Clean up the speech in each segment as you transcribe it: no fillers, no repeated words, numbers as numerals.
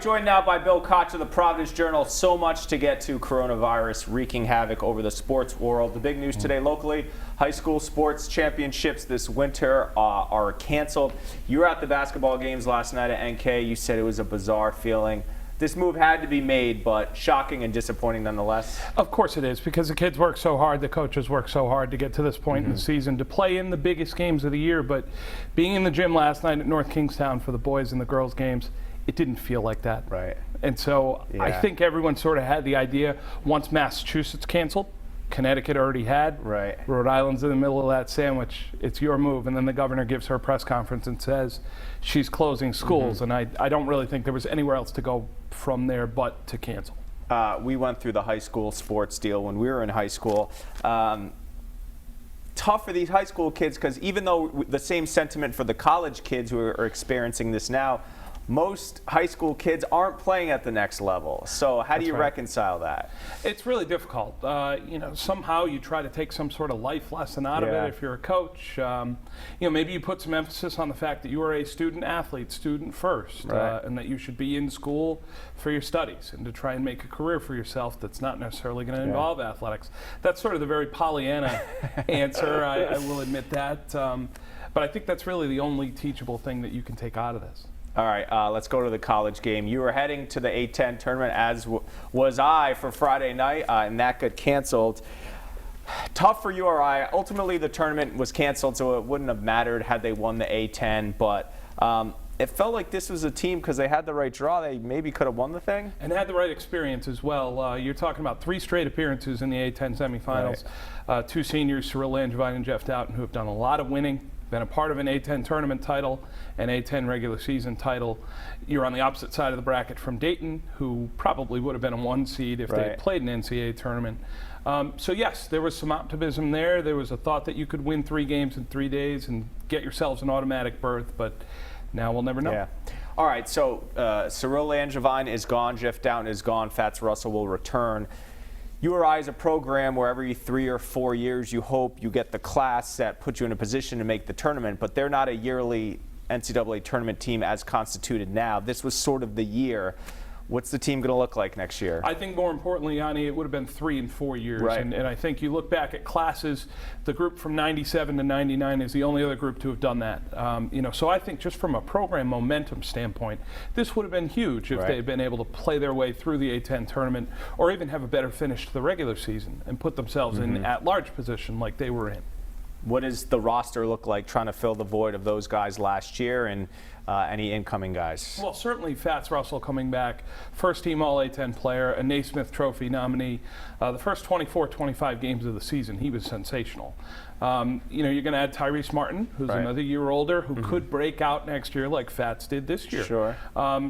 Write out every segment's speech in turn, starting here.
Joined now by Bill Koch of the Providence Journal. So much to get to. Coronavirus wreaking havoc over the sports world. The big news today locally, high school sports championships this winter are canceled. You were at the basketball games last night at NK. You said it was a bizarre feeling. This move had to be made, but shocking and disappointing nonetheless. Of course it is, because the kids work so hard, the coaches work so hard to get to this point in the season, to play in the biggest games of the year. But being in the gym last night at North Kingstown for the boys and the girls games, it didn't feel like that. Right. And so I think everyone sort of had the idea once Massachusetts canceled, Connecticut already had. Right. Rhode Island's in the middle of that sandwich. It's your move. And then the governor gives her press conference and says she's closing schools. And I don't really think there was anywhere else to go from there but to cancel. We went through the high school sports deal when we were in high school. Tough for these high school kids, because even though the same sentiment for the college kids who are experiencing this now, most high school kids aren't playing at the next level. So how do you reconcile that? It's really difficult. Somehow you try to take some sort of life lesson out of it if you're a coach. Maybe you put some emphasis on the fact that you are a student athlete, student first, and that you should be in school for your studies and to try and make a career for yourself that's not necessarily going to involve athletics. That's sort of the very Pollyanna answer, I will admit that. But I think that's really the only teachable thing that you can take out of this. All right, let's go to the college game. You were heading to the A-10 tournament, as was I, for Friday night, and that got canceled. Tough for URI. Ultimately, the tournament was canceled, so it wouldn't have mattered had they won the A-10, but it felt like this was a team, because they had the right draw, they maybe could have won the thing. And had the right experience as well. You're talking about 3 straight appearances in the A-10 semifinals. Right. 2 seniors, Cyril Langevine and Jeff Doughton, who have done a lot of winning, been a part of an A-10 tournament title, an A-10 regular season title. You're on the opposite side of the bracket from Dayton, who probably would have been a 1 seed if they had played an NCAA tournament. So yes, there was some optimism there. There was a thought that you could win 3 games in 3 days and get yourselves an automatic berth, but now we'll never know. Yeah. All right, so Cyril Langevine is gone, Jeff Doughton is gone, Fats Russell will return. URI is a program where every 3 or 4 years you hope you get the class that puts you in a position to make the tournament, but they're not a yearly NCAA tournament team as constituted now. This was sort of the year. What's the team going to look like next year? I think more importantly, Yianni, it would have been 3 and 4 years. Right. And I think you look back at classes, the group from 97 to 99 is the only other group to have done that. So I think just from a program momentum standpoint, this would have been huge if they had been able to play their way through the A-10 tournament, or even have a better finish to the regular season and put themselves in at-large position like they were in. What does the roster look like trying to fill the void of those guys last year, and any incoming guys? Well, certainly Fats Russell coming back, first team All A-10 player, a Naismith Trophy nominee. The first 24-25 games of the season, he was sensational. You're going to add Tyrese Martin, who's another year older, who could break out next year like Fats did this year. Sure.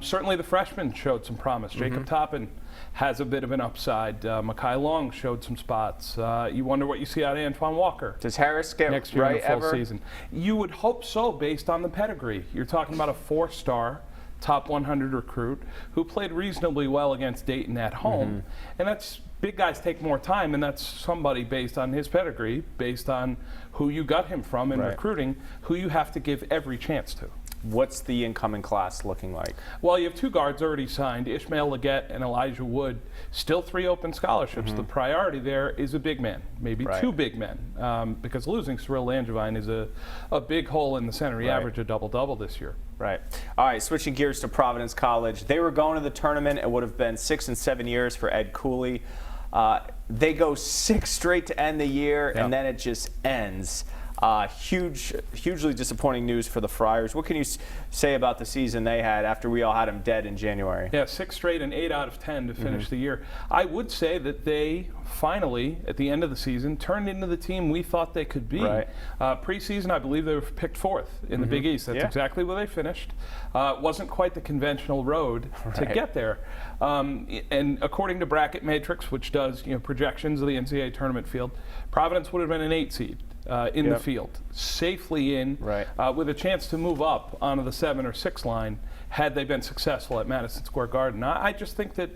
Certainly the freshmen showed some promise. Jacob Toppin has a bit of an upside. Makai Long showed some spots. You wonder what you see out of Antoine Walker. Does Harris get next year in the full season? You would hope so, based on the pedigree. You're talking about a 4-star, top 100 recruit who played reasonably well against Dayton at home, and that's big guys take more time, and that's somebody based on his pedigree, based on who you got him from in recruiting, who you have to give every chance to. What's the incoming class looking like? Well, you have 2 guards already signed, Ishmael Leggett and Elijah Wood. Still 3 open scholarships. The priority there is a big man, maybe 2 big men, because losing Cyril Langevine is a big hole in the center. He averaged a double-double this year. Right. All right, switching gears to Providence College. They were going to the tournament. It would have been 6 and 7 years for Ed Cooley. They go 6 straight to end the year, and then it just ends. Hugely disappointing news for the Friars. What can you say about the season they had after we all had them dead in January? Yeah, 6 straight and 8 out of 10 to finish the year. I would say that they finally, at the end of the season, turned into the team we thought they could be. Preseason, I believe they were picked 4th in the Big East. That's exactly where they finished. Wasn't quite the conventional road to get there. And according to Bracket Matrix, which does projections of the NCAA tournament field, Providence would have been an 8 seed. In the field, safely in, with a chance to move up onto the 7 or 6 line had they been successful at Madison Square Garden. I just think that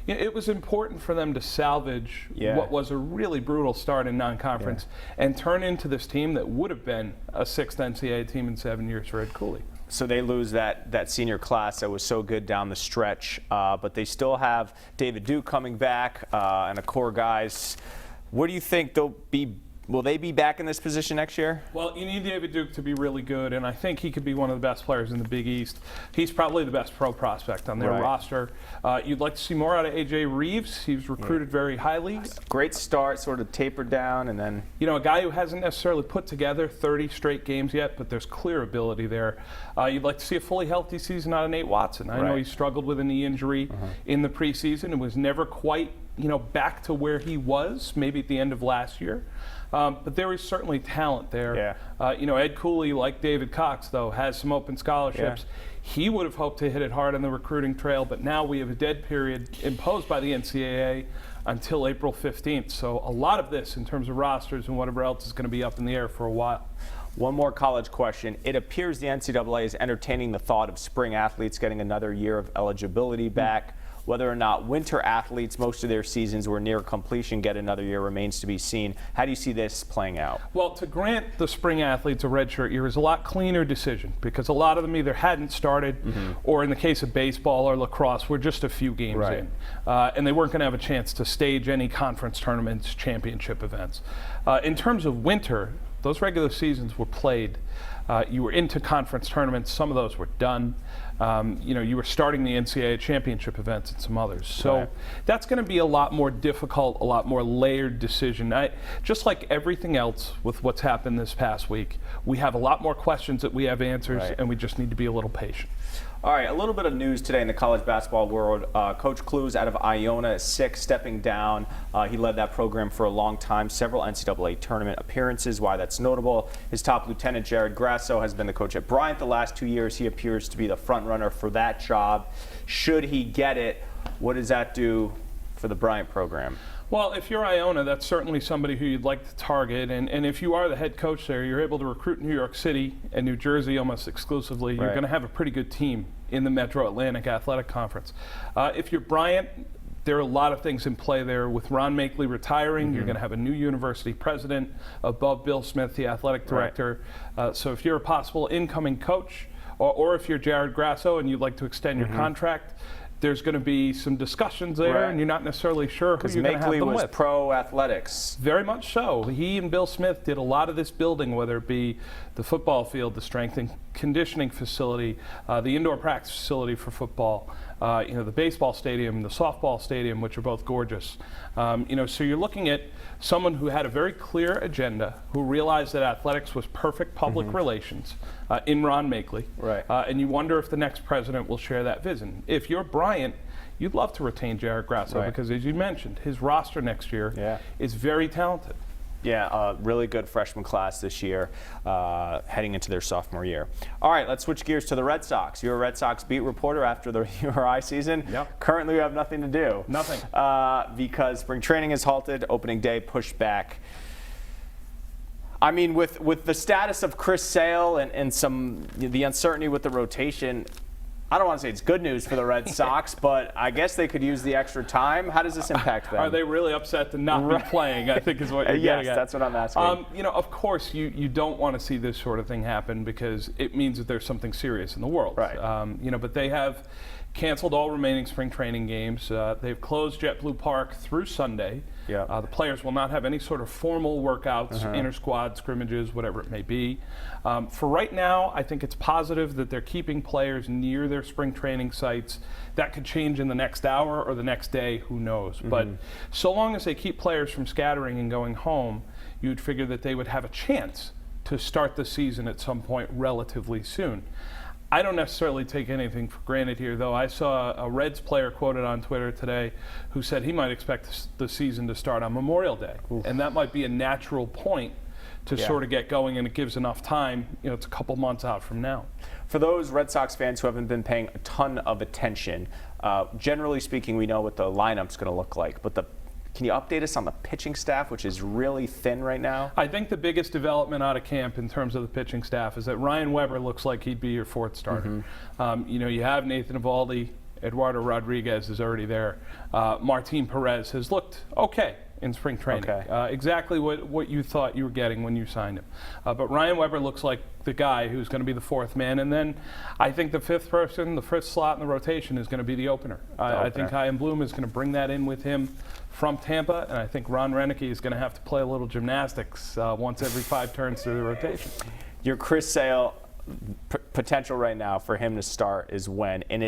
it was important for them to salvage what was a really brutal start in non-conference and turn into this team that would have been a 6th NCAA team in 7 years for Ed Cooley. So they lose that senior class that was so good down the stretch, but they still have David Duke coming back and a core guys. What do you think will they be back in this position next year? Well, you need David Duke to be really good, and I think he could be one of the best players in the Big East. He's probably the best pro prospect on their roster. You'd like to see more out of A.J. Reeves. He was recruited very highly. Great start, sort of tapered down, and then... You know, a guy who hasn't necessarily put together 30 straight games yet, but there's clear ability there. You'd like to see a fully healthy season out of Nate Watson. I know he struggled with a knee injury in the preseason and was never quite, back to where he was, maybe at the end of last year. But there is certainly talent there. Ed Cooley, like David Cox, though, has some open scholarships. He would have hoped to hit it hard on the recruiting trail, but now we have a dead period imposed by the NCAA until April 15th. So a lot of this, in terms of rosters and whatever else, is going to be up in the air for a while. One more college question. It appears the NCAA is entertaining the thought of spring athletes getting another year of eligibility back. Whether or not winter athletes, most of their seasons were near completion, get another year remains to be seen. How do you see this playing out? Well, to grant the spring athletes a redshirt year is a lot cleaner decision because a lot of them either hadn't started or in the case of baseball or lacrosse, were just a few games in. And they weren't going to have a chance to stage any conference tournaments, championship events. In terms of winter, those regular seasons were played. You were into conference tournaments. Some of those were done. You were starting the NCAA championship events and some others. So that's going to be a lot more difficult, a lot more layered decision. Just like everything else with what's happened this past week, we have a lot more questions that we have answers, and we just need to be a little patient. All right, a little bit of news today in the college basketball world. Coach Clues out of Iona is sick, stepping down. He led that program for a long time, several NCAA tournament appearances. Why that's notable, his top lieutenant, Jared Grasso, has been the coach at Bryant the last 2 years. He appears to be the front runner for that job. Should he get it, what does that do for the Bryant program? Well, if you're Iona, that's certainly somebody who you'd like to target. And if you are the head coach there, you're able to recruit New York City and New Jersey almost exclusively. You're going to have a pretty good team in the Metro Atlantic Athletic Conference. If you're Bryant, there are a lot of things in play there. With Ron Makeley retiring, you're going to have a new university president above Bill Smith, the athletic director. So if you're a possible incoming coach, or if you're Jared Grasso and you'd like to extend your contract, there's going to be some discussions there, and you're not necessarily sure who you're going to have them with. Because Makeley was pro-athletics. Very much so. He and Bill Smith did a lot of this building, whether it be the football field, the strength and conditioning facility, the indoor practice facility for football, the baseball stadium, the softball stadium, which are both gorgeous. So you're looking at someone who had a very clear agenda, who realized that athletics was perfect public relations in Ron Makeley. And you wonder if the next president will share that vision. If you're Bryant, you'd love to retain Jared Grasso because, as you mentioned, his roster next year is very talented. Yeah, really good freshman class this year, heading into their sophomore year. All right, let's switch gears to the Red Sox. You're a Red Sox beat reporter after the URI season. Currently, we have nothing to do. Nothing. Because spring training is halted, opening day pushed back. I mean, with the status of Chris Sale and the uncertainty with the rotation, I don't want to say it's good news for the Red Sox, but I guess they could use the extra time. How does this impact them? Are they really upset to not be playing, I think is what you're getting at. Yes, that's what I'm asking. Of course, you don't want to see this sort of thing happen because it means that there's something serious in the world. But they have canceled all remaining spring training games. They've closed JetBlue Park through Sunday. The players will not have any sort of formal workouts, inter-squad scrimmages, whatever it may be. For right now, I think it's positive that they're keeping players near their spring training sites. That could change in the next hour or the next day, who knows. But so long as they keep players from scattering and going home, you'd figure that they would have a chance to start the season at some point relatively soon. I don't necessarily take anything for granted here, though. I saw a Reds player quoted on Twitter today who said he might expect the season to start on Memorial Day. And that might be a natural point to sort of get going, and it gives enough time. It's a couple months out from now. For those Red Sox fans who haven't been paying a ton of attention, generally speaking, we know what the lineup's going to look like. But can you update us on the pitching staff, which is really thin right now? I think the biggest development out of camp in terms of the pitching staff is that Ryan Weber looks like he'd be your fourth starter. You have Nathan Eovaldi, Eduardo Rodriguez is already there. Martin Perez has looked okay. in spring training. Okay. Exactly what you thought you were getting when you signed him. But Ryan Weber looks like the guy who's going to be the fourth man. And then I think the fifth person, the fifth slot in the rotation is going to be the opener. I think Chaim Bloom is going to bring that in with him from Tampa. And I think Ron Renicky is going to have to play a little gymnastics once every 5 turns through the rotation. Your Chris Sale potential right now for him to start is when? And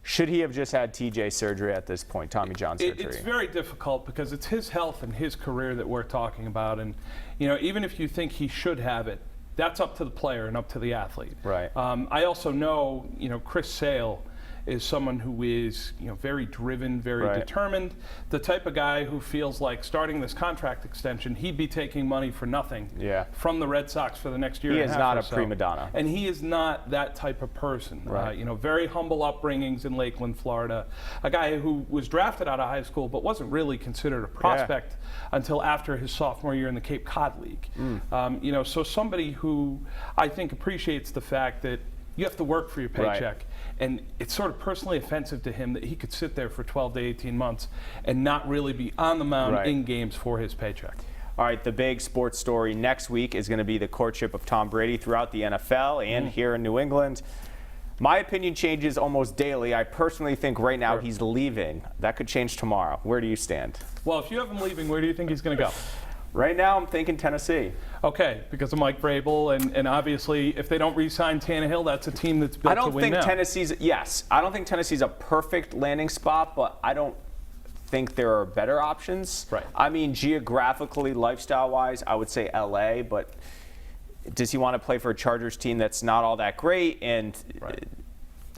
should he have just had TJ surgery at this point, Tommy John surgery? It's very difficult because it's his health and his career that we're talking about. And, even if you think he should have it, that's up to the player and up to the athlete. Right. I also know, Chris Sale is someone who is, very driven, very determined, the type of guy who feels like starting this contract extension, he'd be taking money for nothing from the Red Sox for the next year and a half. He is not a prima donna. And he is not that type of person. Right. Very humble upbringings in Lakeland, Florida. A guy who was drafted out of high school but wasn't really considered a prospect until after his sophomore year in the Cape Cod League. So somebody who I think appreciates the fact that you have to work for your paycheck. Right. And it's sort of personally offensive to him that he could sit there for 12 to 18 months and not really be on the mound in games for his paycheck. All right, the big sports story next week is going to be the courtship of Tom Brady throughout the NFL and here in New England. My opinion changes almost daily. I personally think right now he's leaving. That could change tomorrow. Where do you stand? Well, if you have him leaving, where do you think he's going to go? Right now, I'm thinking Tennessee. Okay, because of Mike Vrabel, and obviously, if they don't re-sign Tannehill, that's a team that's built to win now. I don't think Tennessee's a perfect landing spot, but I don't think there are better options. Right. I mean, geographically, lifestyle-wise, I would say LA, but does he want to play for a Chargers team that's not all that great? And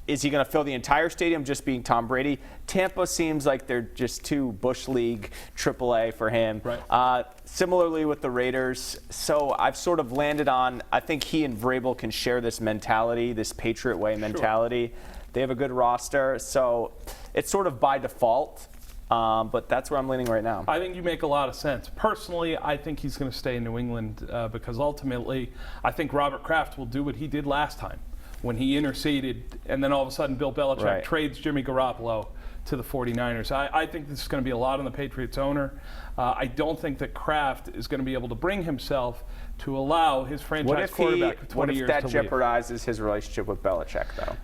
is he going to fill the entire stadium just being Tom Brady? Tampa seems like they're just too Bush League, AAA for him. Right. Similarly with the Raiders. So I've sort of landed on, I think he and Vrabel can share this mentality, this Patriot way mentality. They have a good roster. So it's sort of by default. But that's where I'm leaning right now. I think you make a lot of sense. Personally, I think he's going to stay in New England because ultimately, I think Robert Kraft will do what he did last time when he interceded, and then all of a sudden Bill Belichick trades Jimmy Garoppolo to the 49ers. I think this is going to be a lot on the Patriots owner. I don't think that Kraft is going to be able to bring himself to allow his franchise quarterback of 20 years to leave. What if that jeopardizes his relationship with Belichick, though?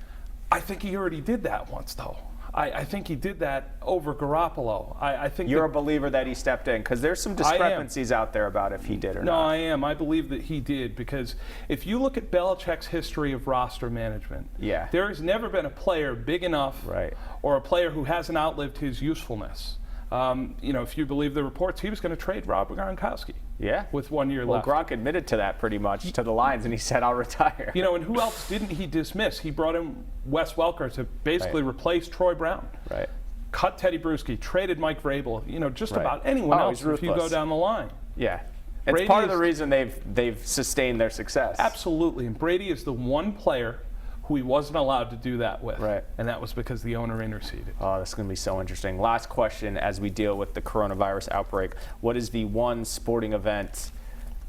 I think he already did that once, though. I think he did that over Garoppolo. I think you're a believer that he stepped in, because there's some discrepancies out there about if he did or not. No, I am. I believe that he did, because if you look at Belichick's history of roster management, there has never been a player big enough or a player who hasn't outlived his usefulness. If you believe the reports, he was going to trade Rob Gronkowski. With 1 year left. Well, Gronk admitted to that pretty much to the Lions, and he said, I'll retire. And who else didn't he dismiss? He brought in Wes Welker to basically replace Troy Brown. Cut Teddy Bruschi, traded Mike Vrabel, just about anyone else if you go down the line. It's part of the reason they've sustained their success. Absolutely, and Brady is the one player who he wasn't allowed to do that with. And that was because the owner interceded. Oh, this is going to be so interesting. Last question as we deal with the coronavirus outbreak. What is the one sporting event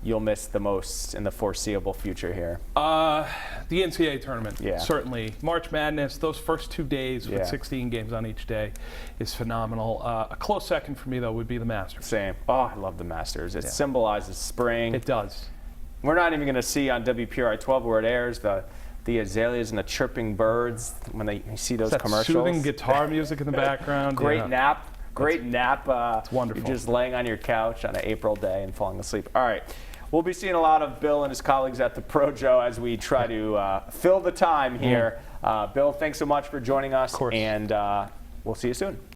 you'll miss the most in the foreseeable future here? The NCAA tournament, certainly. March Madness, those first 2 days with 16 games on each day is phenomenal. A close second for me, though, would be the Masters. Same. Oh, I love the Masters. It symbolizes spring. It does. We're not even going to see on WPRI 12 where it airs the azaleas and the chirping birds when you see those commercials. Soothing guitar music in the background. Great nap. Great nap. It's wonderful. You're just laying on your couch on an April day and falling asleep. All right. We'll be seeing a lot of Bill and his colleagues at the Projo as we try to fill the time here. Bill, thanks so much for joining us. Of course. And we'll see you soon.